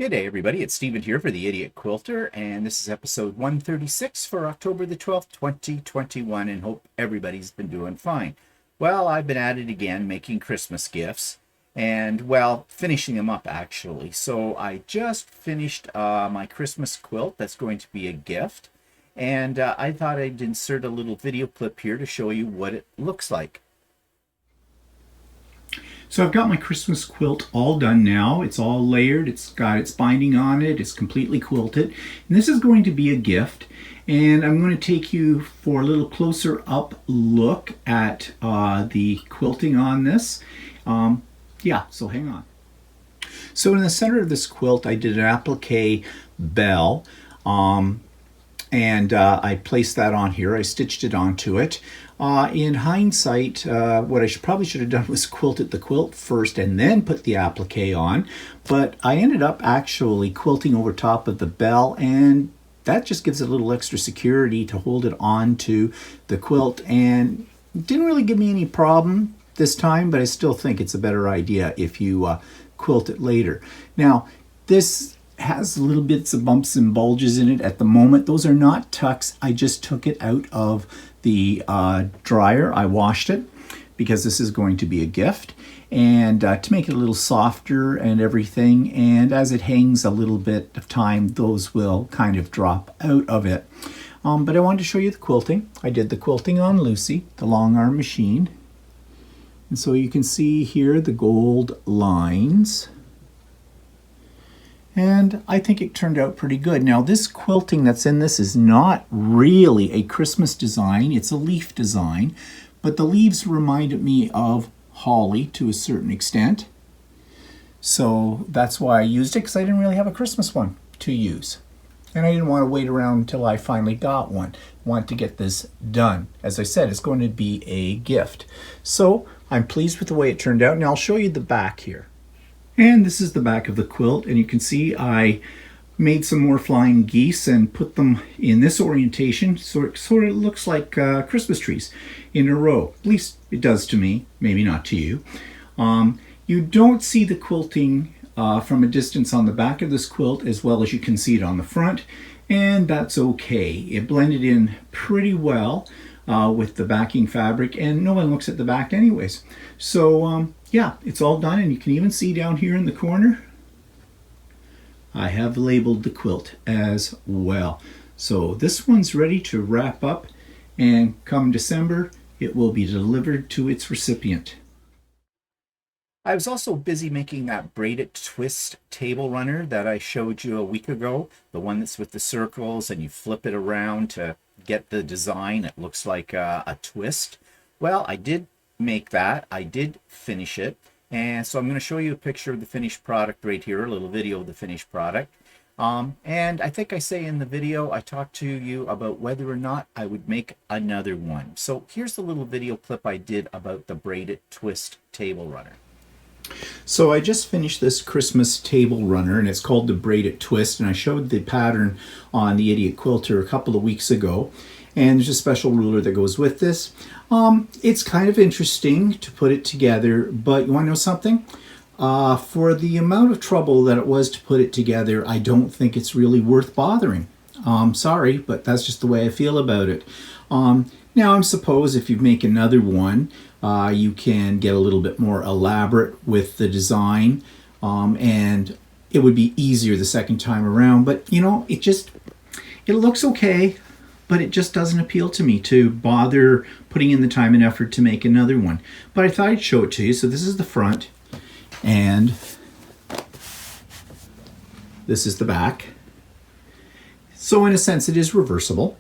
Good day, everybody. It's Stephen here for the Idiot Quilter, and this is episode 136 for October the 12th, 2021, and hope everybody's been doing fine. Well, I've been at it again, making Christmas gifts, and, well, finishing them up, actually. So I just finished my Christmas quilt that's going to be a gift, and I thought I'd insert a little video clip here to show you what it looks like. So I've got my Christmas quilt all done now. It's all layered, it's got its binding on it, it's completely quilted. And this is going to be a gift. And I'm going to take you for a little closer up look at the quilting on this. So hang on. So in the center of this quilt I did an applique bell. I placed that on here. I stitched it onto it. In hindsight, what I probably should have done was quilted the quilt first and then put the applique on. But I ended up actually quilting over top of the bell, and that just gives it a little extra security to hold it onto the quilt, and it didn't really give me any problem this time, but I still think it's a better idea if you quilt it later. Now, this has little bits of bumps and bulges in it at the moment. Those are not tucks. I just took it out of the dryer. I washed it because this is going to be a gift, and to make it a little softer and everything. And as it hangs a little bit of time, those will kind of drop out of it. But I wanted to show you the quilting. I did the quilting on Lucy, the long arm machine. And so you can see here the gold lines. And I think it turned out pretty good. Now, this quilting that's in this is not really a Christmas design. It's a leaf design, but the leaves reminded me of holly to a certain extent. So that's why I used it, because I didn't really have a Christmas one to use. And I didn't want to wait around until I finally got one. I wanted to get this done. As I said, it's going to be a gift. So I'm pleased with the way it turned out, and I'll show you the back here. And this is the back of the quilt, and you can see I made some more flying geese and put them in this orientation, so it sort of looks like Christmas trees in a row. At least it does to me, maybe not to you. You don't see the quilting from a distance on the back of this quilt as well as you can see it on the front, and that's okay. It blended in pretty well with the backing fabric, and no one looks at the back anyways. So yeah, it's all done, and you can even see down here in the corner I have labeled the quilt as well. So this one's ready to wrap up, and come December it will be delivered to its recipient. I was also busy making that braided twist table runner that I showed you a week ago, the one that's with the circles and you flip it around to get the design. It looks like a twist. Well, I did make that. I did finish it, and so I'm going to show you a picture of the finished product right here, a little video of the finished product. And I think I say in the video I talked to you about whether or not I would make another one. So here's the little video clip I did about the braided twist table runner. So I just finished this Christmas table runner, and it's called the Braided Twist, and I showed the pattern on the Idiot Quilter a couple of weeks ago, and there's a special ruler that goes with this. It's kind of interesting to put it together, but you want to know something? For the amount of trouble that it was to put it together, I don't think it's really worth bothering. Sorry, but that's just the way I feel about it. Now, I suppose if you make another one, you can get a little bit more elaborate with the design, and it would be easier the second time around. But, you know, it looks okay, but it just doesn't appeal to me to bother putting in the time and effort to make another one. But I thought I'd show it to you. So this is the front, and this is the back. So in a sense, it is reversible.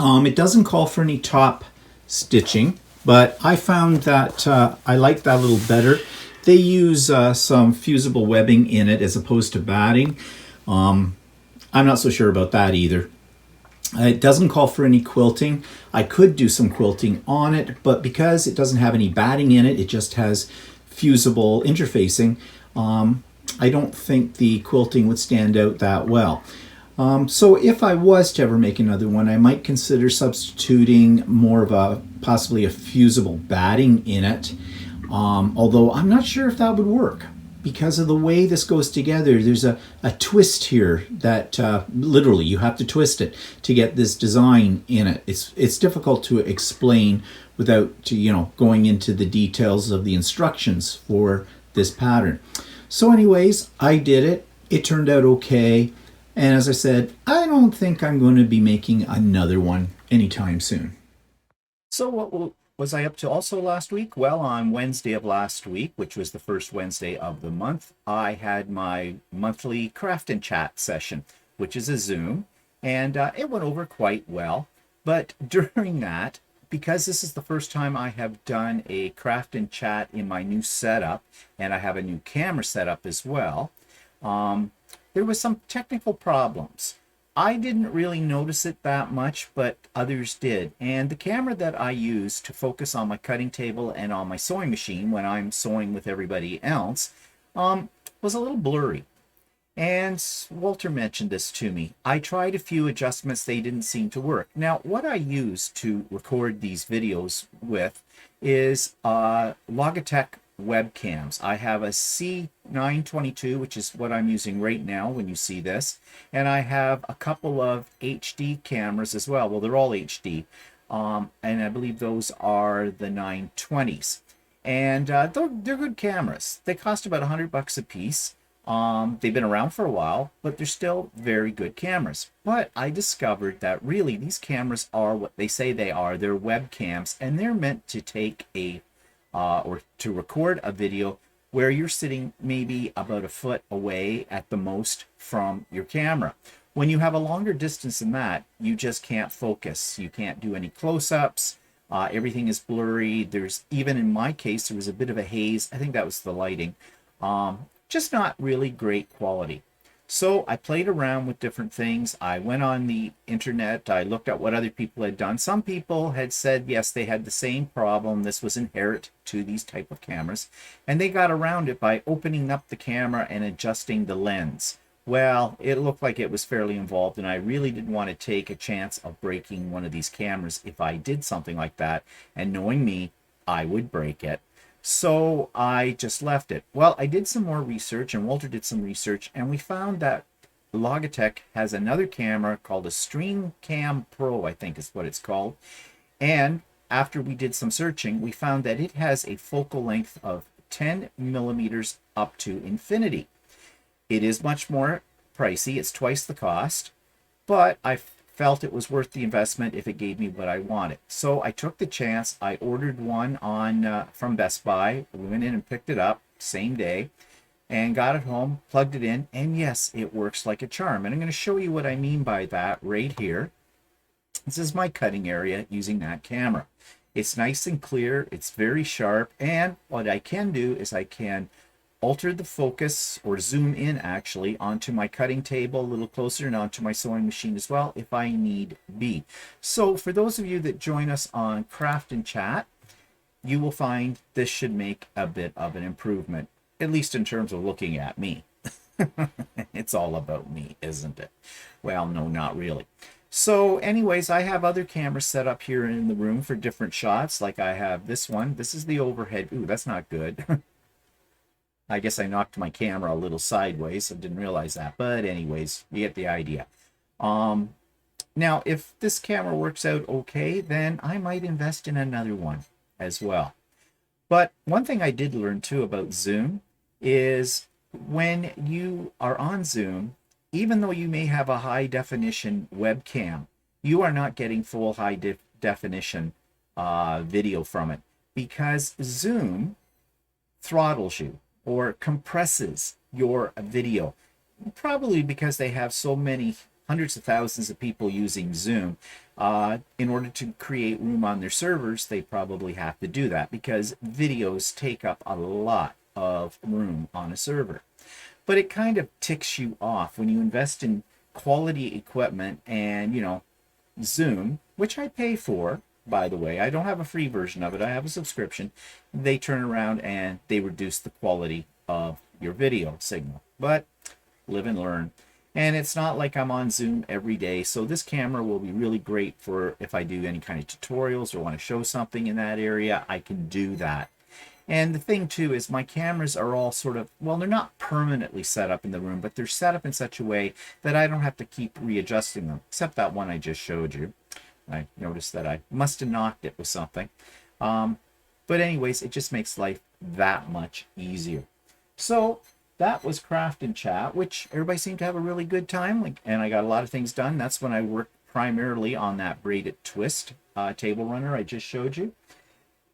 It doesn't call for any top stitching, but I found that I like that a little better. They use some fusible webbing in it as opposed to batting. I'm not so sure about that either. It doesn't call for any quilting. I could do some quilting on it, but because it doesn't have any batting in it, it just has fusible interfacing, I don't think the quilting would stand out that well. So if I was to ever make another one, I might consider substituting more of possibly a fusible batting in it, although I'm not sure if that would work, because of the way this goes together, there's a twist here that literally you have to twist it to get this design in it. It's difficult to explain without going into the details of the instructions for this pattern. So anyways, I did it. It turned out okay. And as I said, I don't think I'm going to be making another one anytime soon. So what was I up to also last week? Well, on Wednesday of last week, which was the first Wednesday of the month, I had my monthly craft and chat session, which is a Zoom, and it went over quite well. But during that, because this is the first time I have done a craft and chat in my new setup, and I have a new camera setup as well, there was some technical problems. I didn't really notice it that much, but others did. And the camera that I use to focus on my cutting table and on my sewing machine when I'm sewing with everybody else was a little blurry. And Walter mentioned this to me. I tried a few adjustments, they didn't seem to work. Now, what I use to record these videos with is Logitech webcams. I have a C922, which is what I'm using right now when you see this, and I have a couple of HD cameras as well. Well, they're all HD, and I believe those are the 920s, and they're good cameras. They cost about $100 a piece. They've been around for a while, but they're still very good cameras. But I discovered that really these cameras are what they say they are. They're webcams, and they're meant to take or to record a video where you're sitting maybe about a foot away at the most from your camera. When you have a longer distance than that, you just can't focus. You can't do any close-ups. Everything is blurry. There's, even in my case, there was a bit of a haze. I think that was the lighting. Just not really great quality. So I played around with different things. I went on the internet. I looked at what other people had done. Some people had said, yes, they had the same problem. This was inherent to these type of cameras. And they got around it by opening up the camera and adjusting the lens. Well, it looked like it was fairly involved, and I really didn't want to take a chance of breaking one of these cameras if I did something like that. And knowing me, I would break it. So I just left it. Well, I did some more research, and Walter did some research, and we found that Logitech has another camera called a Stream Cam Pro, I think is what it's called. And after we did some searching, we found that it has a focal length of 10 millimeters up to infinity. It is much more pricey. It's twice the cost, but I felt it was worth the investment if it gave me what I wanted. So I took the chance. I ordered one from Best Buy. We went in and picked it up same day and got it home, plugged it in, and yes, it works like a charm. And I'm going to show you what I mean by that right here. This is my cutting area using that camera. It's nice and clear. It's very sharp. And what I can do is I can alter the focus, or zoom in actually, onto my cutting table a little closer and onto my sewing machine as well if I need be. So for those of you that join us on Craft and Chat, you will find this should make a bit of an improvement, at least in terms of looking at me. It's all about me, isn't it? Well, no, not really. So anyways, I have other cameras set up here in the room for different shots. Like I have this one. This is the overhead. Ooh, that's not good. I guess I knocked my camera a little sideways. I didn't realize that. But anyways, you get the idea. Now, if this camera works out okay, then I might invest in another one as well. But one thing I did learn too about Zoom is when you are on Zoom, even though you may have a high definition webcam, you are not getting full high definition video from it, because Zoom throttles you or compresses your video, probably because they have so many hundreds of thousands of people using Zoom. In order to create room on their servers, they probably have to do that because videos take up a lot of room on a server. But it kind of ticks you off when you invest in quality equipment and, you know, Zoom, which I pay for, by the way. I don't have a free version of it. I have a subscription. They turn around and they reduce the quality of your video signal. But live and learn. And it's not like I'm on Zoom every day. So this camera will be really great for if I do any kind of tutorials or want to show something in that area, I can do that. And the thing too is my cameras are all sort of, well, they're not permanently set up in the room, but they're set up in such a way that I don't have to keep readjusting them, except that one I just showed you. I noticed that I must have knocked it with something. But anyways, it just makes life that much easier. So that was Craft and Chat, which everybody seemed to have a really good time, and I got a lot of things done. That's when I worked primarily on that braided twist table runner I just showed you.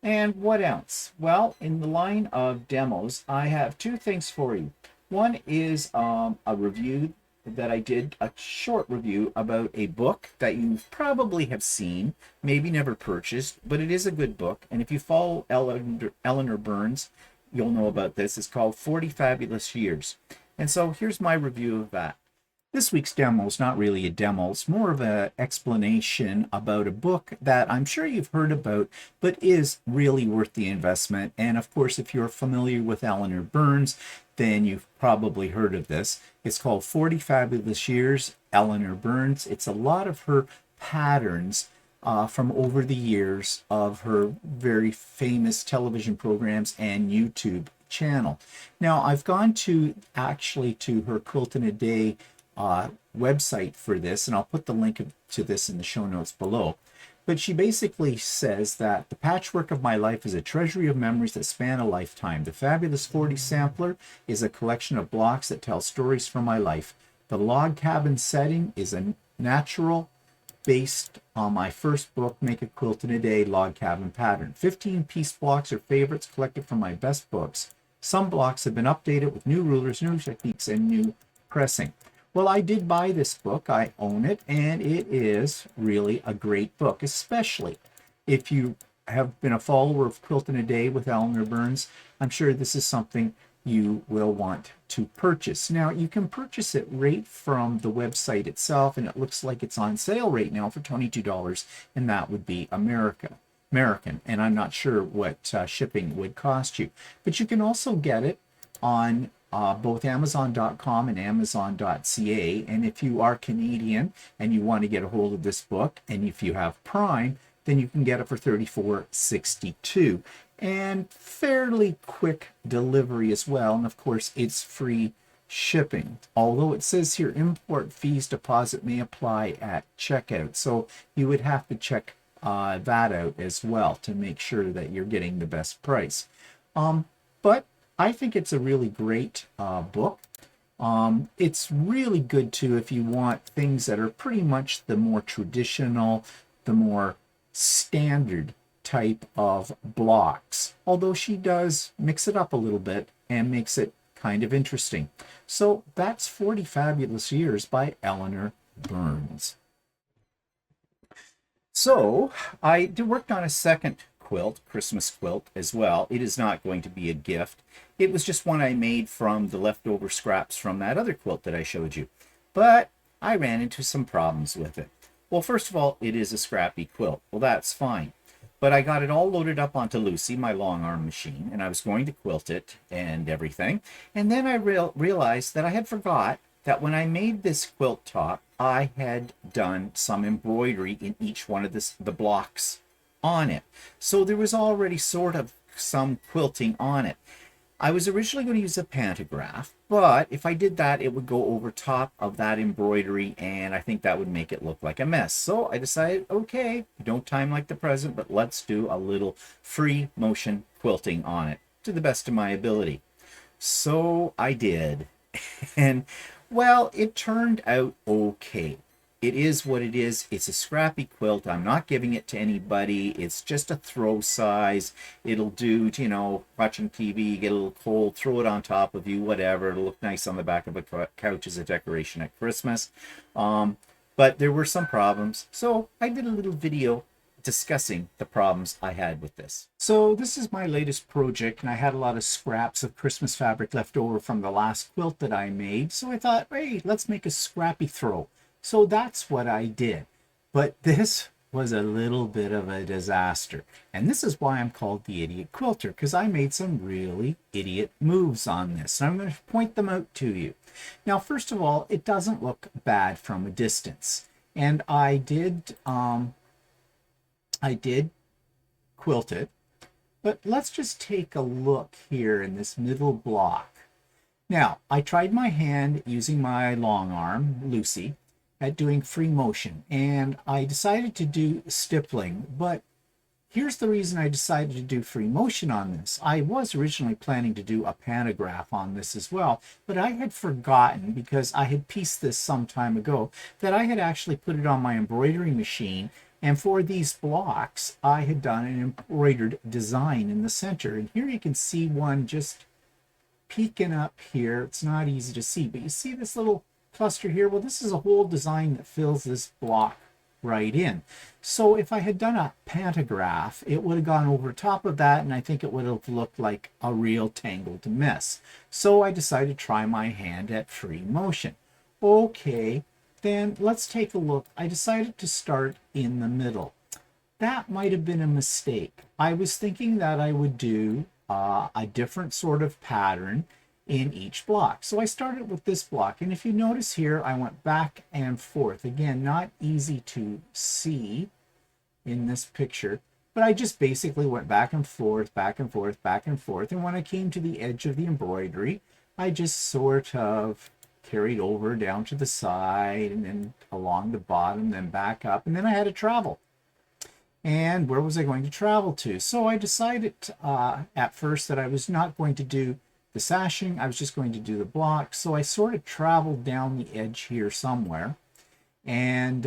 And what else? Well, in the line of demos, I have two things for you. One is a review that I did, a short review about a book that you probably have seen, maybe never purchased, but it is a good book. And if you follow Eleanor Burns, you'll know about this. It's called 40 Fabulous Years. And so here's my review of that. This week's demo is not really a demo. It's more of an explanation about a book that I'm sure you've heard about, but is really worth the investment. And of course, if you're familiar with Eleanor Burns, then you've probably heard of this. It's called 40 Fabulous Years, Eleanor Burns. It's a lot of her patterns from over the years of her very famous television programs and YouTube channel. Now, I've gone to her Quilt in a Day website for this, and I'll put the link to this in the show notes below. But she basically says that the patchwork of my life is a treasury of memories that span a lifetime. The Fabulous 40 Sampler is a collection of blocks that tell stories from my life. The log cabin setting is a natural based on my first book, Make a Quilt in a Day log cabin pattern. 15 piece blocks are favorites collected from my best books. Some blocks have been updated with new rulers, new techniques, and new pressing. Well, I did buy this book. I own it, and it is really a great book, especially if you have been a follower of Quilt in a Day with Eleanor Burns. I'm sure this is something you will want to purchase. Now, you can purchase it right from the website itself, and it looks like it's on sale right now for $22, and that would be American. And I'm not sure what shipping would cost you. But you can also get it on both Amazon.com and Amazon.ca. And if you are Canadian and you want to get a hold of this book, and if you have Prime, then you can get it for $34.62. And fairly quick delivery as well. And of course, it's free shipping. Although it says here import fees deposit may apply at checkout. So you would have to check that out as well to make sure that you're getting the best price. But I think it's a really great book. It's really good too if you want things that are pretty much the more traditional, the more standard type of blocks. Although she does mix it up a little bit and makes it kind of interesting. So that's 40 Fabulous Years by Eleanor Burns. So I worked on a second quilt, Christmas quilt as well. It is not going to be a gift. It was just one I made from the leftover scraps from that other quilt that I showed you. But I ran into some problems with it. Well, first of all, it is a Scrappy quilt. Well, that's fine. But I got it all loaded up onto Lucy, my long arm machine, and I was going to quilt it and everything. And then I realized that I had forgot that when I made this quilt top, I had done some embroidery in each one of the blocks on it. So there was already sort of some quilting on it. I was originally going to use a pantograph, but if I did that, it would go over top of that embroidery, and I think that would make it look like a mess. So I decided, okay, don't time like the present, but let's do a little free motion quilting on it to the best of my ability. So I did. And well, it turned out okay. It is what it is. It's a Scrappy quilt. I'm not giving it to anybody. It's just a throw size. It'll do, you know, watching TV, get a little cold, throw it on top of you, whatever. It'll look nice on the back of a couch as a decoration at Christmas. But there were some problems. So I did a little video discussing the problems I had with this. So this is my latest project, and I had a lot of scraps of Christmas fabric left over from the last quilt that I made. So I thought, hey, let's make a Scrappy throw. So that's what I did. But this was a little bit of a disaster. And this is why I'm called the Idiot Quilter, because I made some really idiot moves on this. And I'm going to point them out to you. Now, first of all, it doesn't look bad from a distance. And I did quilt it. But let's just take a look here in this middle block. Now, I tried my hand using my long arm, Lucy, at doing free motion, and I decided to do stippling, but here's the reason I decided to do free motion on this. I was originally planning to do a pantograph on this as well, but I had forgotten, because I had pieced this some time ago, that I had actually put it on my embroidery machine, and for these blocks, I had done an embroidered design in the center. And here you can see one just peeking up here. It's not easy to see, but you see this little cluster here? Well, this is a whole design that fills this block right in. So if I had done a pantograph, it would have gone over top of that, and I think it would have looked like a real tangled mess. So I decided to try my hand at free motion. Okay, then let's take a look. I decided to start in the middle. That might have been a mistake. I was thinking that I would do a different sort of pattern in each block. So I started with this block, and if you notice here, I went back and forth. Again, not easy to see in this picture, but I just basically went back and forth, back and forth, back and forth. And when I came to the edge of the embroidery, I just sort of carried over down to the side and then along the bottom, then back up, and then I had to travel. And where was I going to travel to? So I decided at first that I was not going to do the sashing, I was just going to do the block. So I sort of traveled down the edge here somewhere and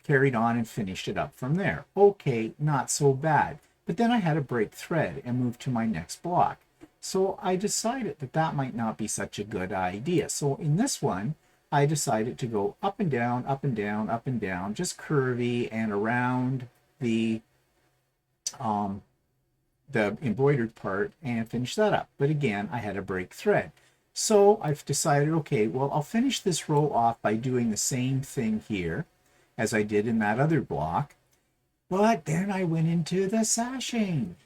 carried on and finished it up from there. Okay, not so bad. But then I had to break thread and move to my next block. So I decided that that might not be such a good idea. So in this one, I decided to go up and down, up and down, up and down, just curvy and around the embroidered part and finish that up. But again, I had to break thread. So I've decided, okay, well, I'll finish this row off by doing the same thing here as I did in that other block. But then I went into the sashing.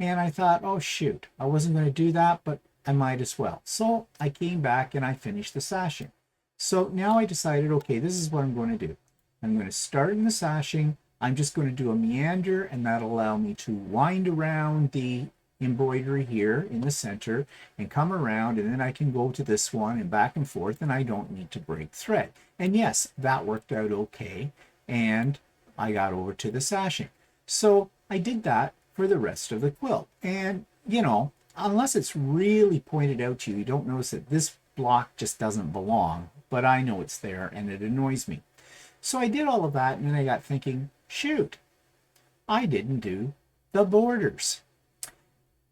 And I thought, oh, shoot, I wasn't going to do that, but I might as well. So I came back and I finished the sashing. So now I decided, okay, this is what I'm going to do. I'm going to start in the sashing. I'm just going to do a meander, and that'll allow me to wind around the embroidery here in the center and come around, and then I can go to this one and back and forth, and I don't need to break thread. And yes, that worked out okay, and I got over to the sashing. So I did that for the rest of the quilt. And, you know, unless it's really pointed out to you, you don't notice that this block just doesn't belong, but I know it's there, and it annoys me. So I did all of that, and then I got thinking, shoot, I didn't do the borders.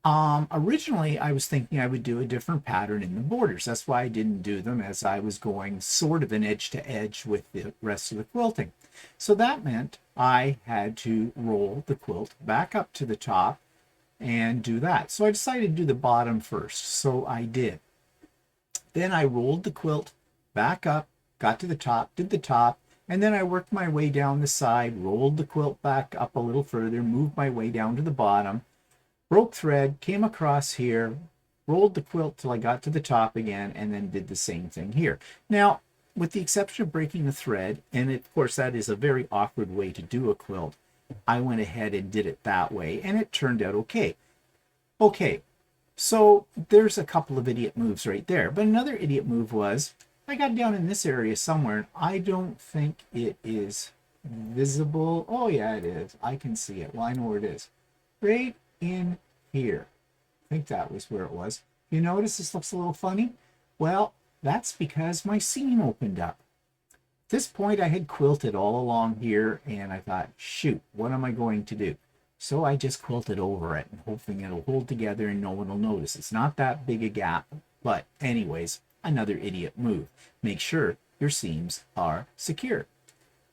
Originally, I was thinking I would do a different pattern in the borders. That's why I didn't do them, as I was going sort of an edge to edge with the rest of the quilting. So that meant I had to roll the quilt back up to the top and do that. So I decided to do the bottom first. So I did. Then I rolled the quilt back up, got to the top, did the top, and then I worked my way down the side, rolled the quilt back up a little further, moved my way down to the bottom, broke thread, came across here, rolled the quilt till I got to the top again, and then did the same thing here. Now, with the exception of breaking the thread, and of course that is a very awkward way to do a quilt, I went ahead and did it that way, and it turned out okay. Okay, so there's a couple of idiot moves right there, but another idiot move was, I got down in this area somewhere, and I don't think it is visible. Oh yeah, it is. I can see it. Well, I know where it is. Right in here. I think that was where it was. You notice this looks a little funny? Well, that's because my seam opened up. At this point, I had quilted all along here, and I thought, shoot, what am I going to do? So I just quilted over it, and hoping it'll hold together and no one will notice. It's not that big a gap, but anyways, another idiot move. Make sure your seams are secure.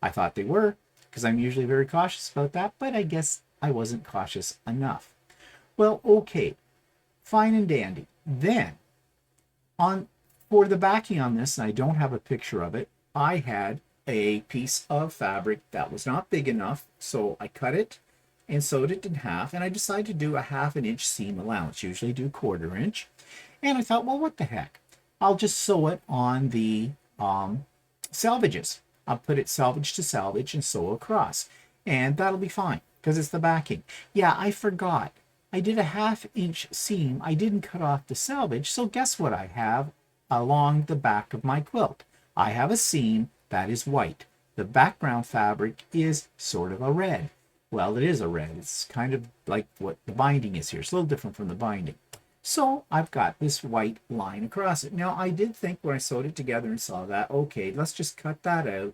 I thought they were, because I'm usually very cautious about that, but I guess I wasn't cautious enough. Well, okay, fine and dandy. Then, for the backing on this, and I don't have a picture of it, I had a piece of fabric that was not big enough, so I cut it and sewed it in half, and I decided to do a 1/2 inch seam allowance. Usually do 1/4 inch. And I thought, well, what the heck? I'll just sew it on the salvages. I'll put it salvage to salvage and sew across. And that'll be fine, because it's the backing. Yeah, I forgot. I did a 1/2 inch seam. I didn't cut off the selvage, so guess what I have along the back of my quilt? I have a seam that is white. The background fabric is sort of a red. Well, it is a red. It's kind of like what the binding is here. It's a little different from the binding. So I've got this white line across it. Now, I did think when I sewed it together and saw that, okay, let's just cut that out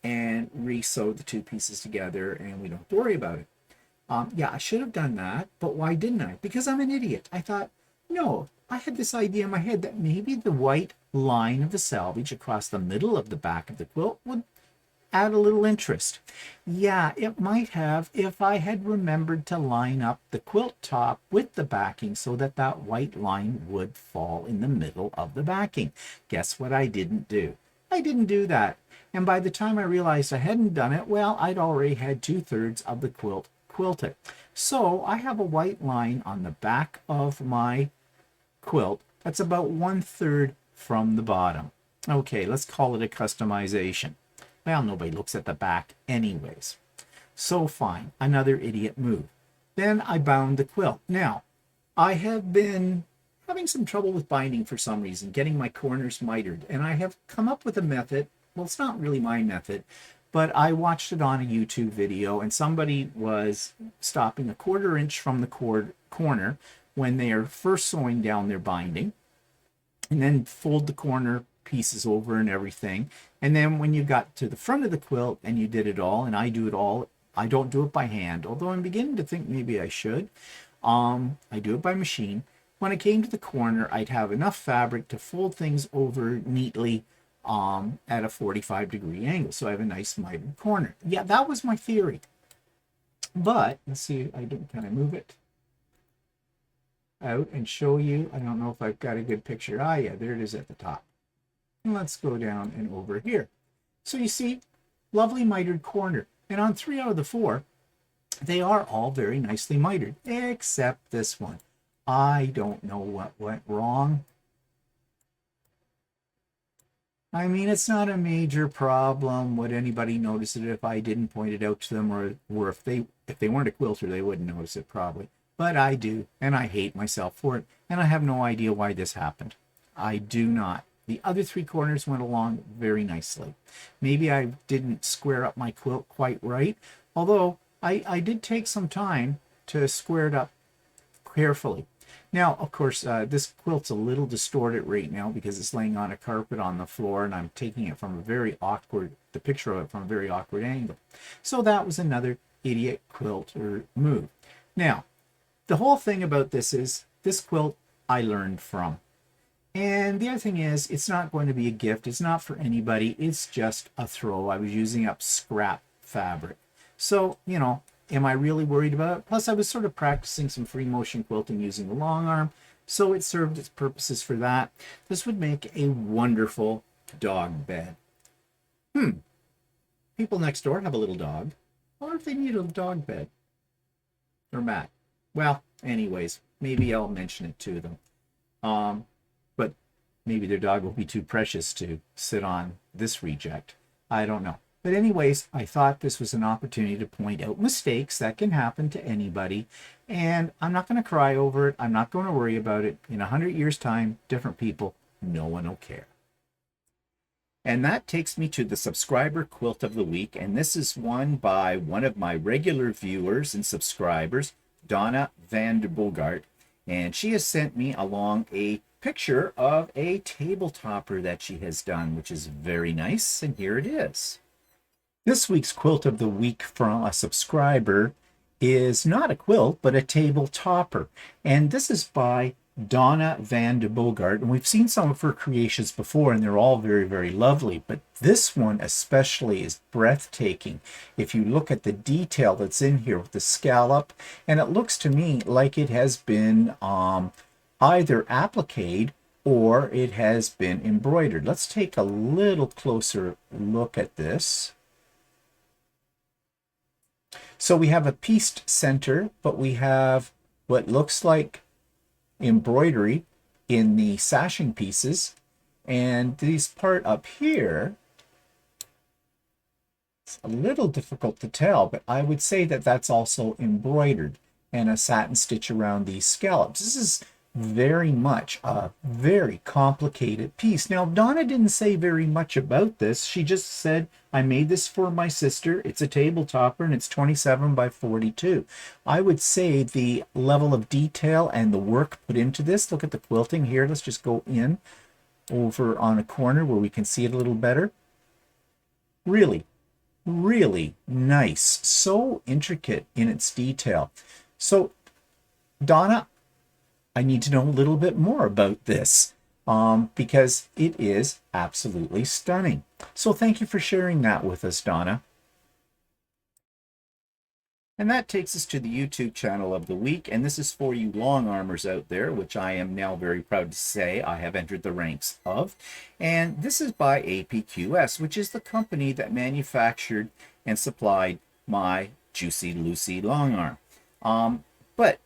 and re-sew the two pieces together and we don't have to worry about it. Yeah, I should have done that, but why didn't I? Because I'm an idiot. I thought, no, I had this idea in my head that maybe the white line of the selvage across the middle of the back of the quilt would add a little interest. Yeah, it might have if I had remembered to line up the quilt top with the backing so that that white line would fall in the middle of the backing. Guess what I didn't do? I didn't do that. And by the time I realized I hadn't done it, well, I'd already had 2/3 of the quilt quilted. So I have a white line on the back of my quilt that's about 1/3 from the bottom. Okay, let's call it a customization. Well, nobody looks at the back anyways. So fine, another idiot move. Then I bound the quilt. Now, I have been having some trouble with binding for some reason, getting my corners mitered, and I have come up with a method. Well, it's not really my method, but I watched it on a YouTube video, and somebody was stopping 1/4 inch from the corner when they are first sewing down their binding, and then fold the corner pieces over and everything. And then when you got to the front of the quilt and you did it all, and I do it all, I don't do it by hand, although I'm beginning to think maybe I should. I do it by machine. When it came to the corner, I'd have enough fabric to fold things over neatly at a 45-degree angle. So I have a nice mitered corner. Yeah, that was my theory. But let's see, can I move it out and show you? I don't know if I've got a good picture. Ah, yeah, there it is at the top. And let's go down and over here. So you see, lovely mitered corner. And on 3 out of the 4, they are all very nicely mitered, except this one. I don't know what went wrong. I mean, it's not a major problem. Would anybody notice it if I didn't point it out to them, or if they weren't a quilter, they wouldn't notice it probably. But I do, and I hate myself for it, and I have no idea why this happened. I do not. The other 3 corners went along very nicely. Maybe I didn't square up my quilt quite right, although I did take some time to square it up carefully. Now, of course, this quilt's a little distorted right now because it's laying on a carpet on the floor, and I'm taking it from the picture of it from a very awkward angle. So that was another idiot quilter move. Now, the whole thing about this is, this quilt I learned from. And the other thing is, it's not going to be a gift. It's not for anybody. It's just a throw. I was using up scrap fabric. So, you know, am I really worried about it? Plus, I was sort of practicing some free motion quilting using the long arm, so it served its purposes for that. This would make a wonderful dog bed. People next door have a little dog. I wonder if they need a dog bed or mat. Well, anyways, maybe I'll mention it to them. But maybe their dog will be too precious to sit on this reject. I don't know. But anyways, I thought this was an opportunity to point out mistakes that can happen to anybody. And I'm not going to cry over it. I'm not going to worry about it. In 100 years' time, different people, no one will care. And that takes me to the subscriber quilt of the week. And this is one by one of my regular viewers and subscribers, Donna Van de Bogart. And she has sent me along a picture of a table topper that she has done, which is very nice. And here it is. This week's quilt of the week from a subscriber is not a quilt, but a table topper. And this is by Donna Van de Bogart. And we've seen some of her creations before, and they're all very, very lovely. But this one especially is breathtaking. If you look at the detail that's in here with the scallop, and it looks to me like it has been either appliqued or it has been embroidered. Let's take a little closer look at this. So we have a pieced center, but we have what looks like embroidery in the sashing pieces. And this part up here, it's a little difficult to tell, but I would say that that's also embroidered. and a satin stitch around these scallops. This is very much a very complicated piece. Now, Donna didn't say very much about this. She just said, I made this for my sister. It's a table topper and it's 27 by 42. I would say the level of detail and the work put into this, look at the quilting here. Let's just go in over on a corner where we can see it a little better. Really, really nice. So intricate in its detail. So, Donna, I need to know a little bit more about this because it is absolutely stunning. So thank you for sharing that with us, Donna. And that takes us to the YouTube channel of the week. And this is for you long armors out there, which I am now very proud to say I have entered the ranks of. And this is by APQS, which is the company that manufactured and supplied my Juicy Lucy long arm. But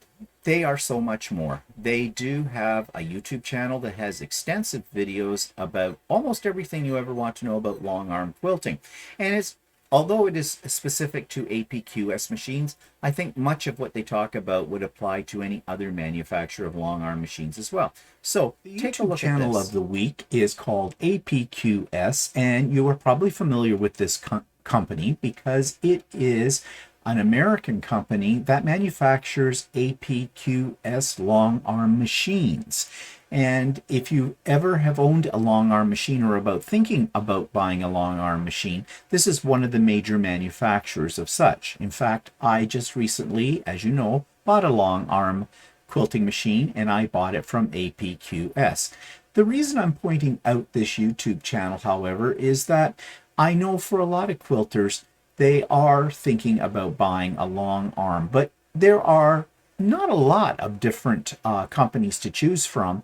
they are so much more. They do have a YouTube channel that has extensive videos about almost everything you ever want to know about long arm quilting. And although it is specific to APQS machines, I think much of what they talk about would apply to any other manufacturer of long arm machines as well. So take a look at this. The channel of the week is called APQS, and you are probably familiar with this company because it is an American company that manufactures APQS long arm machines. And if you ever have owned a long arm machine or about thinking about buying a long arm machine, this is one of the major manufacturers of such. In fact, I just recently, as you know, bought a long arm quilting machine, and I bought it from APQS. The reason I'm pointing out this YouTube channel, however, is that I know for a lot of quilters, they are thinking about buying a long arm, but there are not a lot of different companies to choose from,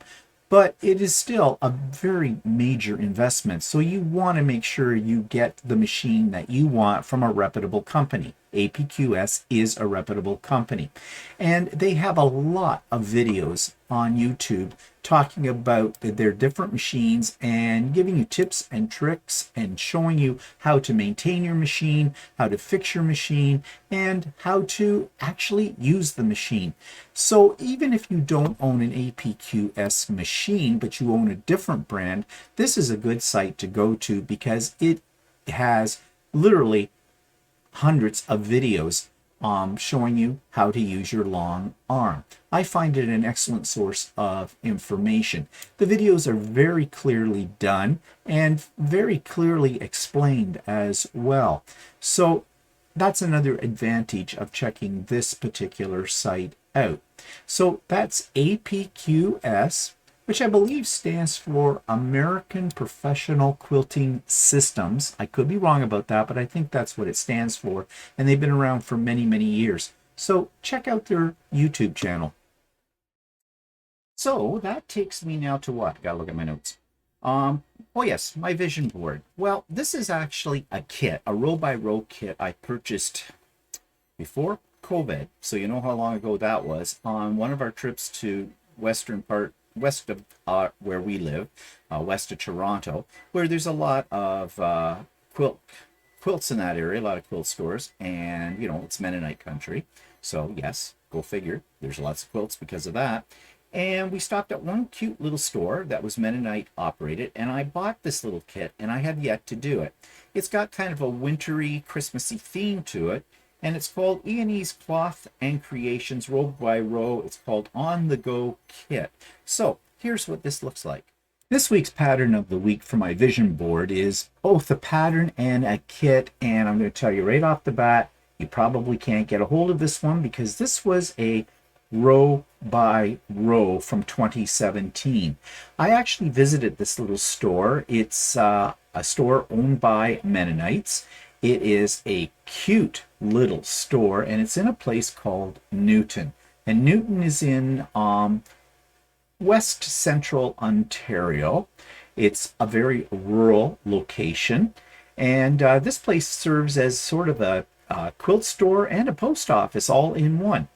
but it is still a very major investment. So you want to make sure you get the machine that you want from a reputable company. APQS is a reputable company. And they have a lot of videos on YouTube talking about their different machines and giving you tips and tricks and showing you how to maintain your machine, how to fix your machine, and how to actually use the machine. So even if you don't own an APQS machine, but you own a different brand, this is a good site to go to because it has literally hundreds of videos showing you how to use your long arm. I find it an excellent source of information. The videos are very clearly done and very clearly explained as well. So that's another advantage of checking this particular site out. So that's APQS, which I believe stands for American Professional Quilting Systems. I could be wrong about that, but I think that's what it stands for. And they've been around for many, many years. So check out their YouTube channel. So that takes me now to what? Gotta look at my notes. Oh yes, my vision board. Well, this is actually a kit, a row by row kit I purchased before COVID. So you know how long ago that was, on one of our trips to west of where we live, west of Toronto, where there's a lot of quilts in that area, a lot of quilt stores, and you know, it's Mennonite country. So yes, go figure, there's lots of quilts because of that. And we stopped at one cute little store that was Mennonite operated, and I bought this little kit, and I have yet to do it. It's got kind of a wintry, Christmassy theme to it, and it's called E&E's Cloth and Creations Row by Row. It's called On the Go Kit. So here's what this looks like. This week's pattern of the week for my vision board is both a pattern and a kit, and I'm going to tell you right off the bat, you probably can't get a hold of this one because this was a row by row from 2017. I actually visited this little store. It's a store owned by Mennonites. It is a cute little store, and it's in a place called Newton. And Newton is in west central Ontario. It's a very rural location, and this place serves as sort of a quilt store and a post office all in one.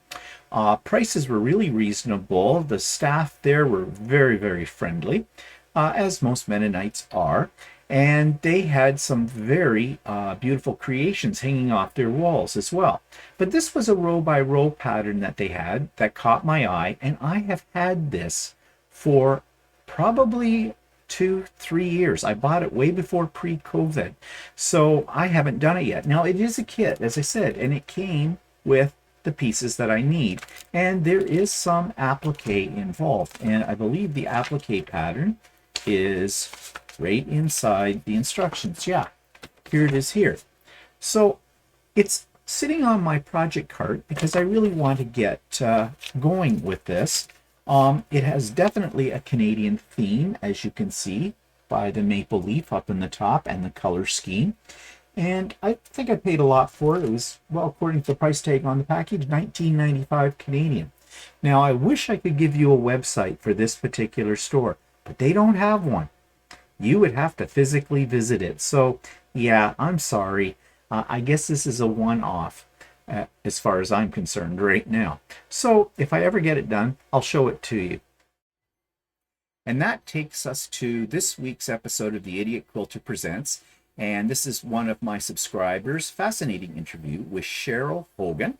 Prices were really reasonable. The staff there were very, very friendly, as most Mennonites are. And they had some very beautiful creations hanging off their walls as well. But this was a row by row pattern that they had that caught my eye, and I have had this for probably 2, 3 years. I bought it way before pre-COVID, so I haven't done it yet. Now it is a kit, as I said, and it came with the pieces that I need, and there is some applique involved, and I believe the applique pattern is right inside the instructions. Yeah, here it is here. So it's sitting on my project cart because I really want to get going with this. It has definitely a Canadian theme, as you can see by the maple leaf up in the top and the color scheme. And I think I paid a lot for it. It was, well, according to the price tag on the package, 19.95 Canadian. Now, I wish I could give you a website for this particular store, but they don't have one. You would have to physically visit it. So, yeah, I'm sorry. I guess this is a one-off as far as I'm concerned right now. So, if I ever get it done, I'll show it to you. And that takes us to this week's episode of the Idiot Quilter Presents. And this is one of my subscribers' fascinating interview with Sheryl Hogan.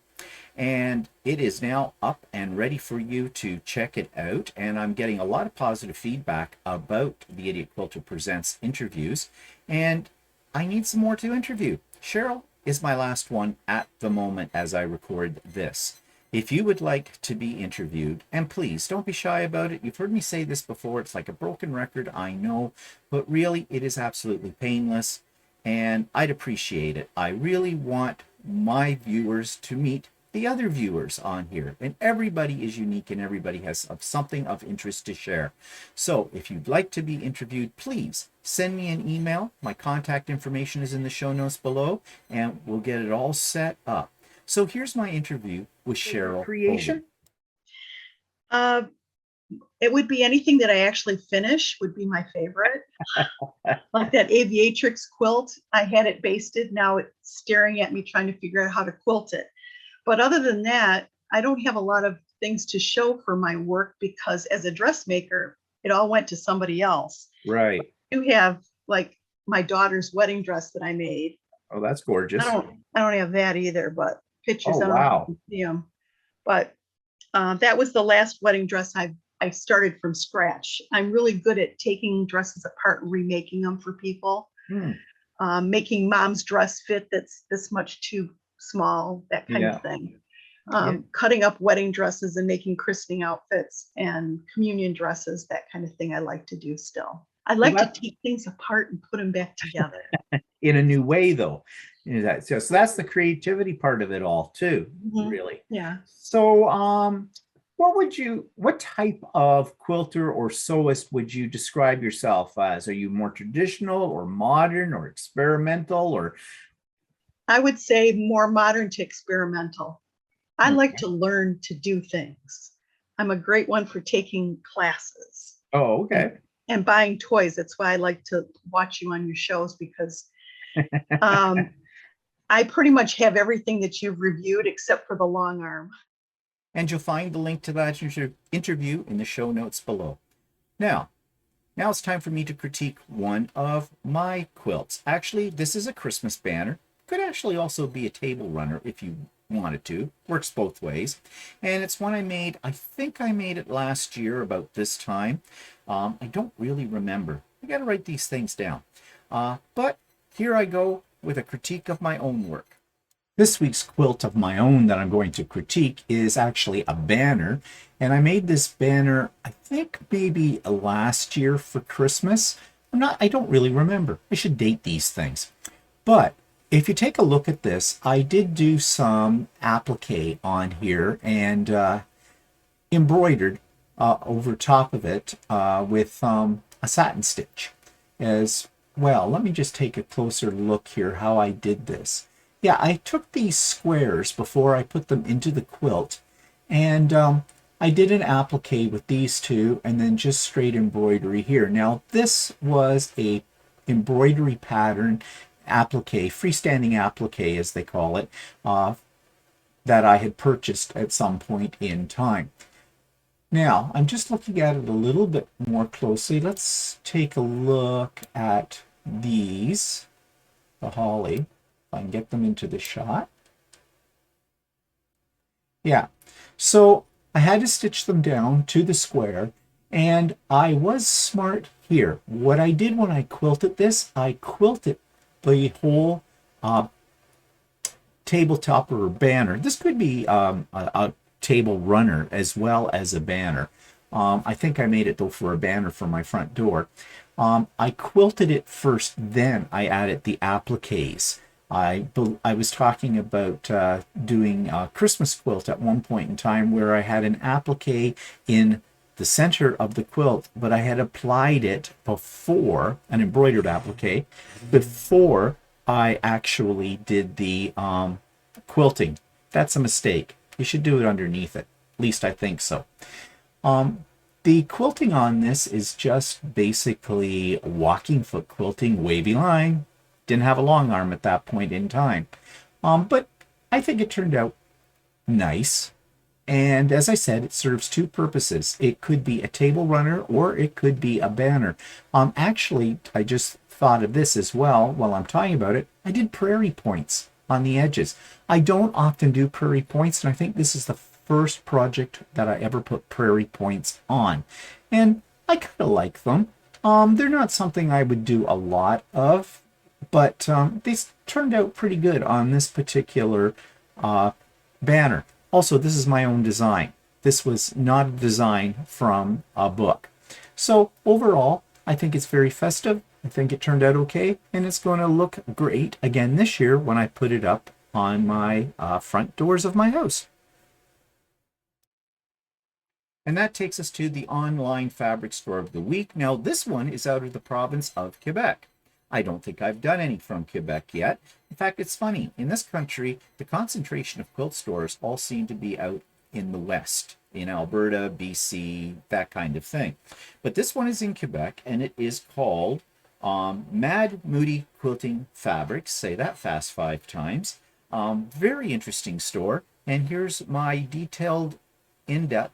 And it is now up and ready for you to check it out. And I'm getting a lot of positive feedback about the Idiot Quilter Presents interviews. And I need some more to interview. Sheryl is my last one at the moment as I record this. If you would like to be interviewed, and please don't be shy about it. You've heard me say this before. It's like a broken record, I know, but really it is absolutely painless, and I'd appreciate it. I really want my viewers to meet the other viewers on here, and everybody is unique and everybody has something of interest to share. So if you'd like to be interviewed, please send me an email. My contact information is in the show notes below, and we'll get it all set up. So here's my interview with Sheryl Hogan. It would be anything that I actually finish would be my favorite. Like that aviatrix quilt, I had it basted. Now it's staring at me trying to figure out how to quilt it. But other than that, I don't have a lot of things to show for my work because as a dressmaker, it all went to somebody else. Right. You have like my daughter's wedding dress that I made. Oh, that's gorgeous. I don't have that either, but pictures. Oh, I don't know if you wow. can see them. But that was the last wedding dress I started from scratch. I'm really good at taking dresses apart and remaking them for people. Making mom's dress fit that's this much too small, that kind of thing. Cutting up wedding dresses and making christening outfits and communion dresses, that kind of thing I like to do still. I like to take things apart and put them back together. In a new way, though. So that's the creativity part of it all, too, really. Yeah. So, what type of quilter or sewist would you describe yourself as? Are you more traditional or modern or experimental or? I would say more modern to experimental. I like to learn to do things. I'm a great one for taking classes. Oh, okay. And buying toys. That's why I like to watch you on your shows because I pretty much have everything that you've reviewed except for the long arm. And you'll find the link to that interview in the show notes below. Now it's time for me to critique one of my quilts. Actually, this is a Christmas banner. Could actually also be a table runner if you wanted to. Works both ways. And it's one I made, I think I made it last year about this time. I don't really remember. I got to write these things down. But here I go with a critique of my own work. This week's quilt of my own that I'm going to critique is actually a banner. And I made this banner, I think maybe last year for Christmas. I don't really remember. I should date these things. But if you take a look at this, I did do some applique on here and embroidered over top of it with a satin stitch as well. Let me just take a closer look here how I did this. Yeah, I took these squares before I put them into the quilt and I did an applique with these two and then just straight embroidery here. Now this was a embroidery pattern applique, freestanding applique as they call it, that I had purchased at some point in time. Now, I'm just looking at it a little bit more closely. Let's take a look at these, the holly, if I can get them into the shot. Yeah, so I had to stitch them down to the square, and I was smart here. What I did when I quilted this, I quilted the whole tabletop or banner. This could be a table runner as well as a banner. I think I made it though for a banner for my front door. I quilted it first, then I added the appliques. I was talking about doing a Christmas quilt at one point in time where I had an applique in the center of the quilt, but I had applied it before, an embroidered applique, before I actually did the quilting. That's a mistake. You should do it underneath it. At least I think so. The quilting on this is just basically walking foot quilting, wavy line. Didn't have a long arm at that point in time. But I think it turned out nice. And as I said, it serves two purposes. It could be a table runner or it could be a banner. Actually, I just thought of this as well while I'm talking about it. I did prairie points on the edges. I don't often do prairie points, and I think this is the first project that I ever put prairie points on. And I kind of like them. They're not something I would do a lot of, but they turned out pretty good on this particular banner. Also, this is my own design. This was not a design from a book. So overall, I think it's very festive. I think it turned out okay, and it's going to look great again this year when I put it up on my front doors of my house. And that takes us to the online fabric store of the week. Now, this one is out of the province of Quebec. I don't think I've done any from Quebec yet. In fact, it's funny. In this country, the concentration of quilt stores all seem to be out in the West, in Alberta, BC, that kind of thing. But this one is in Quebec, and it is called Mad Moody Quilting Fabrics. Say that fast 5 times. Very interesting store. And here's my detailed, in-depth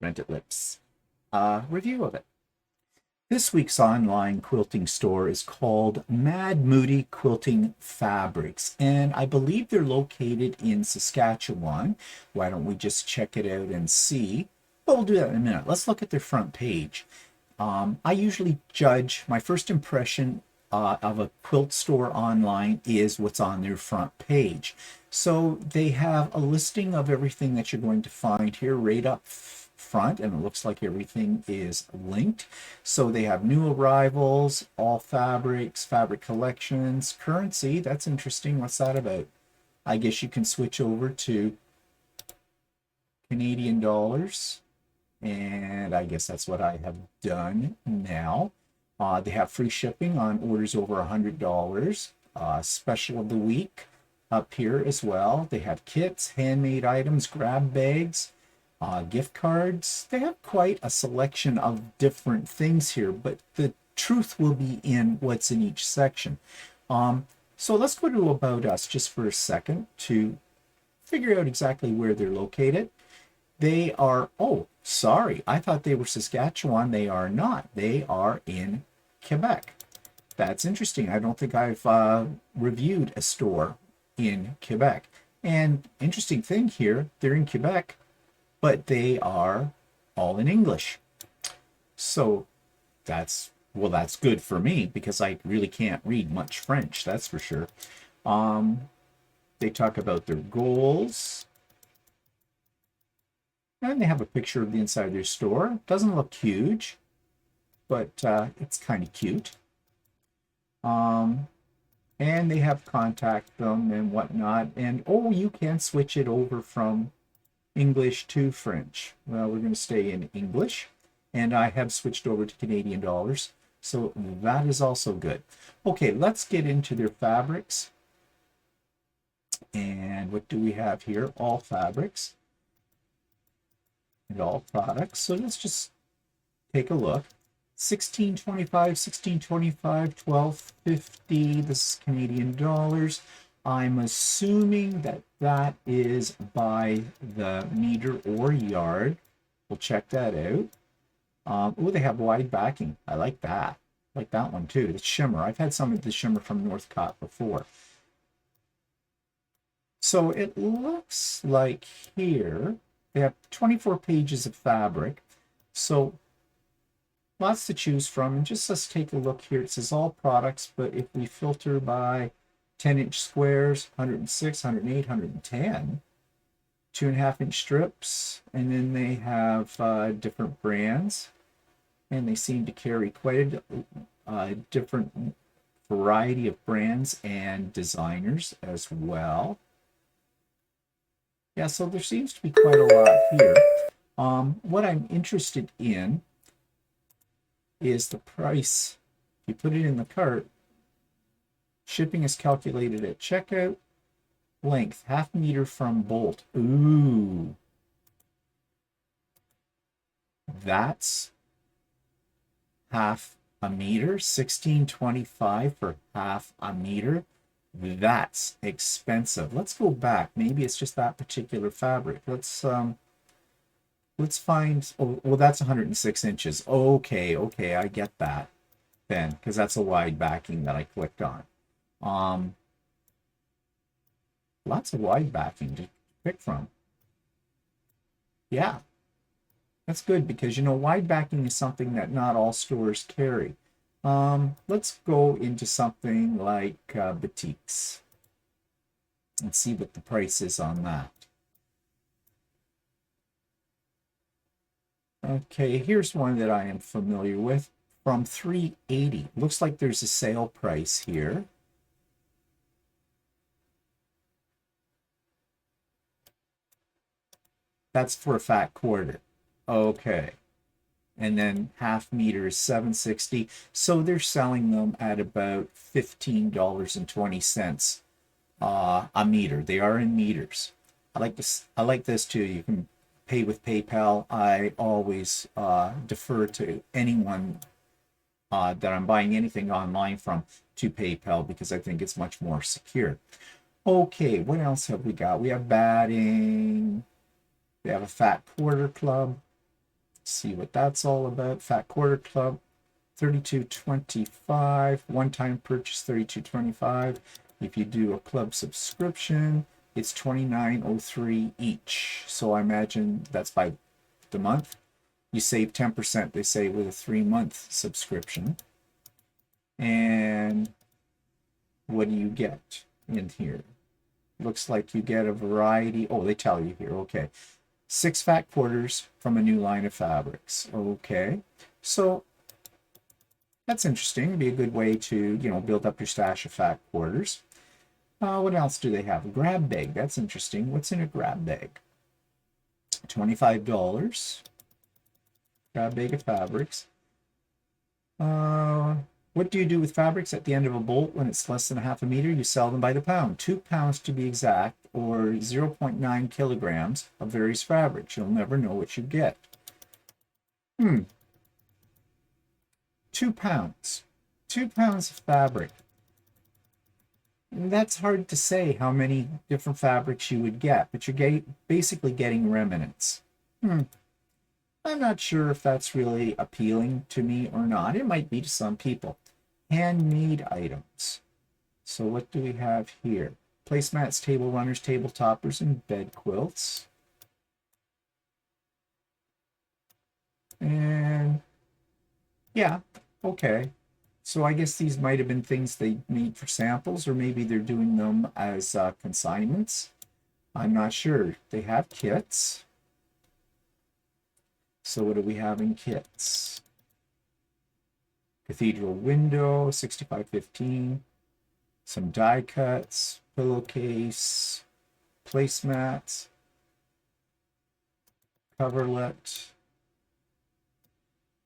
rented lips review of it. This week's online quilting store is called Mad Moody Quilting Fabrics, and I believe they're located in Saskatchewan. Why don't we just check it out and see? Well, we'll do that in a minute. Let's look at their front page. I usually judge, my first impression of a quilt store online is what's on their front page. So they have a listing of everything that you're going to find here right up front, and it looks like everything is linked. So they have new arrivals, all fabrics, fabric collections, currency. That's interesting. What's that about? I guess you can switch over to Canadian dollars, and I guess that's what I have done now. They have free shipping on orders over $100. Special of the week up here as well. They have kits, handmade items, grab bags, gift cards. They have quite a selection of different things here, but the truth will be in what's in each section. So let's go to About Us just for a second to figure out exactly where they're located. They are, oh, sorry, I thought they were Saskatchewan. They are not. They are in Quebec. That's interesting. I don't think I've reviewed a store in Quebec. And interesting thing here, they're in Quebec, but they are all in English. So that's good for me because I really can't read much French, that's for sure. They talk about their goals. And they have a picture of the inside of their store. Doesn't look huge, but it's kind of cute. And they have contact them and whatnot. And oh, you can switch it over from English to French. Well, we're going to stay in English. And I have switched over to Canadian dollars. So that is also good. Okay, let's get into their fabrics. And what do we have here? All fabrics and all products. So let's just take a look. 16.25, 16.25, 12.50. This is Canadian dollars. I'm assuming that that is by the meter or yard. We'll check that out. Oh, they have wide backing. I like that. I like that one too. The shimmer. I've had some of the shimmer from Northcott before. So it looks like here they have 24 pages of fabric. So lots to choose from. And just let's take a look here. It says all products, but if we filter by 10-inch squares, 106, 108, 110, 2.5-inch strips, and then they have different brands, and they seem to carry quite a different variety of brands and designers as well. Yeah, so there seems to be quite a lot here. What I'm interested in is the price. If you put it in the cart, shipping is calculated at checkout. Length, 1/2 meter from bolt. Ooh. That's 1/2 a meter, 16.25 for 1/2 a meter. That's expensive. Let's go back. Maybe it's just that particular fabric. Let's find, oh, well, that's 106 inches. Okay, I get that then, because that's a wide backing that I clicked on. Lots of wide backing to pick from. Yeah, that's good because, wide backing is something that not all stores carry. Let's go into something like Batiks and see what the price is on that. Okay, here's one that I am familiar with from $380. Looks like there's a sale price here. That's for a fat quarter. Okay. And then 1/2 meter is $7.60. So they're selling them at about $15.20 a meter. They are in meters. I like this. I like this too. You can pay with PayPal. I always defer to anyone that I'm buying anything online from to PayPal because I think it's much more secure. Okay, what else have we got? We have batting. We have a fat quarter club. Let's see what that's all about. Fat quarter club, $32.25. One-time purchase, $32.25. If you do a club subscription, it's $29.03 each. So I imagine that's by the month. You save 10%, they say, with a 3-month subscription. And what do you get in here? Looks like you get a variety. Oh, they tell you here. Okay. 6 fat quarters from a new line of fabrics. Okay. So that's interesting. It'd be a good way to, build up your stash of fat quarters. What else do they have? A grab bag. That's interesting. What's in a grab bag? $25. Grab bag of fabrics. What do you do with fabrics at the end of a bolt when it's less than 1/2 a meter? You sell them by the pound. 2 pounds to be exact, or 0.9 kilograms of various fabrics. You'll never know what you get. 2 pounds. 2 pounds of fabric. That's hard to say how many different fabrics you would get, but you're basically getting remnants. I'm not sure if that's really appealing to me or not. It might be to some people. Handmade items. So what do we have here? Placemats, table runners, table toppers, and bed quilts. And yeah, okay. So I guess these might have been things they made for samples, or maybe they're doing them as consignments. I'm not sure. They have kits. So what do we have in kits? Cathedral window, 6515. Some die cuts, pillowcase, placemats, coverlet.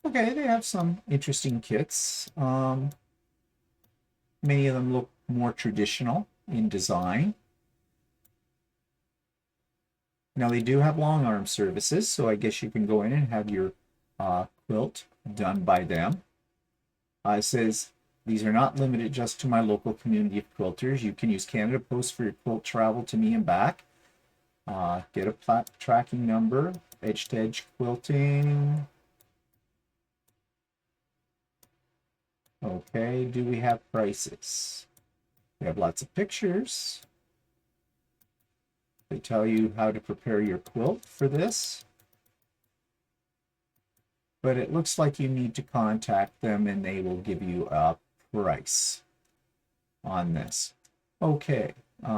Okay, they have some interesting kits. Many of them look more traditional in design. Now they do have long arm services, so I guess you can go in and have your quilt done by them. It says these are not limited just to my local community of quilters. You can use Canada Post for your quilt travel to me and back. Get a tracking number, edge to edge quilting. Okay, do we have prices? We have lots of pictures. They tell you how to prepare your quilt for this. But it looks like you need to contact them and they will give you a price on this. Okay, they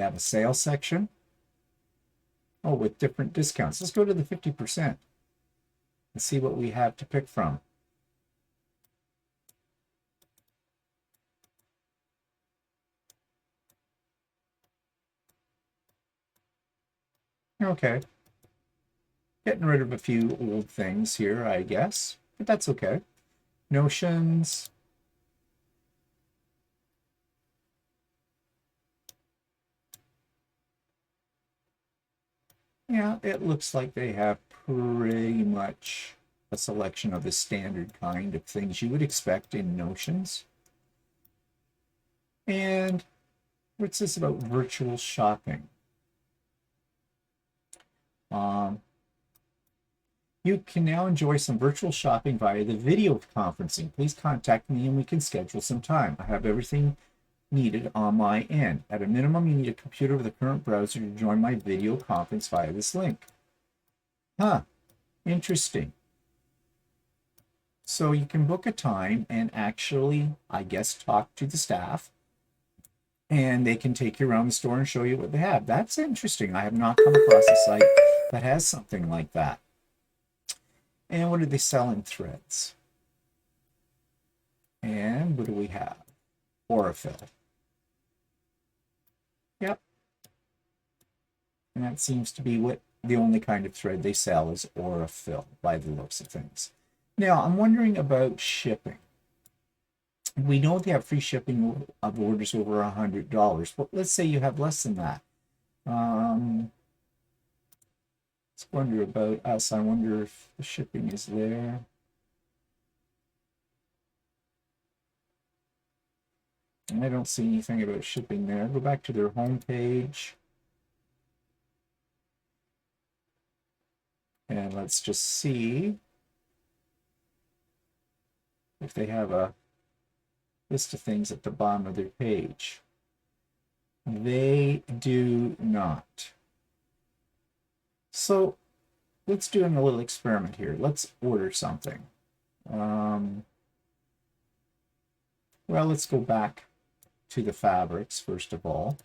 have a sales section. Oh, with different discounts. Let's go to the 50% and see what we have to pick from. Okay. Getting rid of a few old things here, I guess, but that's okay. Notions. Yeah, it looks like they have pretty much a selection of the standard kind of things you would expect in Notions. And what's this about virtual shopping? You can now enjoy some virtual shopping via the video conferencing. Please contact me and we can schedule some time. I have everything needed on my end. At a minimum, you need a computer with a current browser to join my video conference via this link. Huh, interesting. So you can book a time and actually, I guess, talk to the staff and they can take you around the store and show you what they have. That's interesting. I have not come across a site that has something like that. And what do they sell in threads? And what do we have? Aurifil. Yep. And that seems to be what the only kind of thread they sell is Aurifil by the looks of things. Now, I'm wondering about shipping. We know they have free shipping of orders over $100, but let's say you have less than that. Let's wonder about us. I wonder if the shipping is there. And I don't see anything about shipping there. Go back to their home page. And let's just see if they have a list of things at the bottom of their page. They do not. So let's do a little experiment here. Let's order something. Well, let's go back to the fabrics first of all.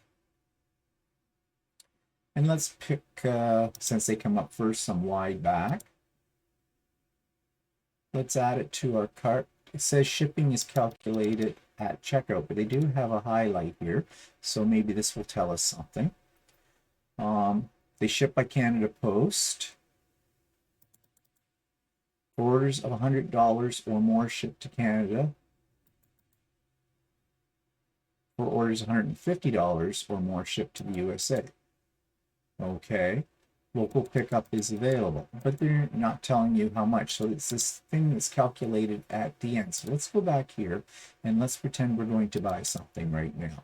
And let's pick, since they come up first, some wide back. Let's add it to our cart. It says shipping is calculated at checkout, but they do have a highlight here, so maybe this will tell us something. They ship by Canada Post. For orders of $100 or more shipped to Canada. For orders of $150 or more shipped to the USA. Okay, local pickup is available, but they're not telling you how much. So it's this thing that's calculated at the end. So let's go back here and let's pretend we're going to buy something right now.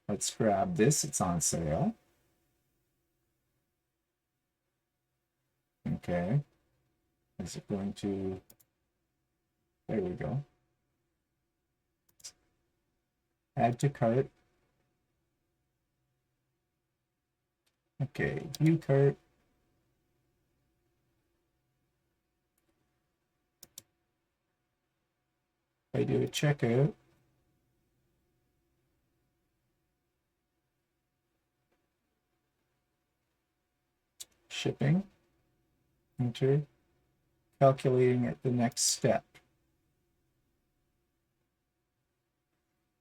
Let's grab this. It's on sale. Okay. Is it going to... There we go. Add to cart. Okay, view cart. If I do a checkout, shipping, enter, calculating at the next step.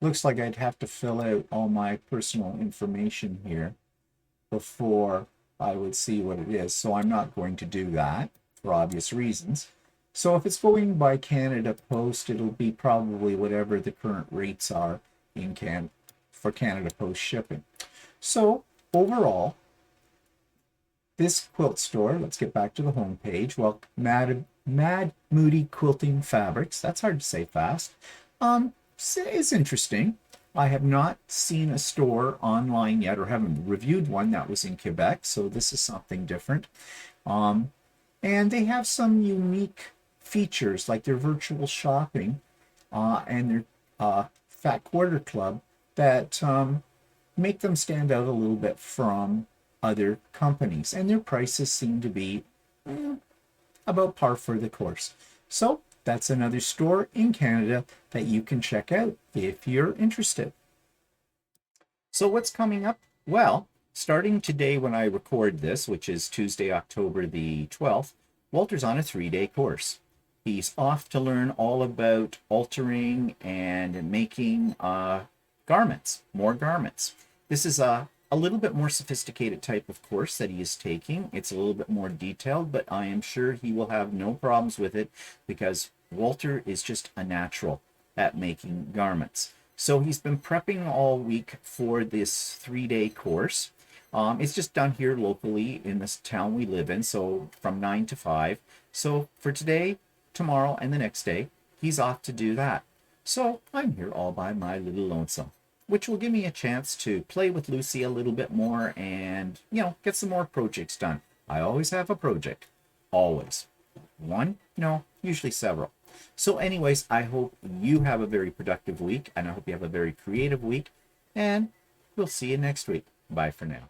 Looks like I'd have to fill out all my personal information here before I would see what it is. So I'm not going to do that for obvious reasons. So if it's going by Canada Post, it'll be probably whatever the current rates are in for Canada Post shipping. So overall, this quilt store, let's get back to the home page. Well, Mad Moody Quilting Fabrics, that's hard to say fast, is interesting. I have not seen a store online yet, or haven't reviewed one that was in Quebec, so this is something different. And they have some unique features like their virtual shopping and their Fat Quarter Club that make them stand out a little bit from other companies. And their prices seem to be about par for the course. So that's another store in Canada that you can check out if you're interested. So what's coming up? Well, starting today when I record this, which is Tuesday, October the 12th, Walter's on a 3-day course. He's off to learn all about altering and making garments, more garments. This is a little bit more sophisticated type of course that he is taking. It's a little bit more detailed, but I am sure he will have no problems with it because Walter is just a natural at making garments. So he's been prepping all week for this 3-day course. It's just done here locally in this town we live in, so from 9 to 5. So for today, tomorrow, and the next day, he's off to do that. So I'm here all by my little lonesome, which will give me a chance to play with Lucy a little bit more and, get some more projects done. I always have a project. Always. One? No, usually several. So anyways, I hope you have a very productive week, and I hope you have a very creative week, and we'll see you next week. Bye for now.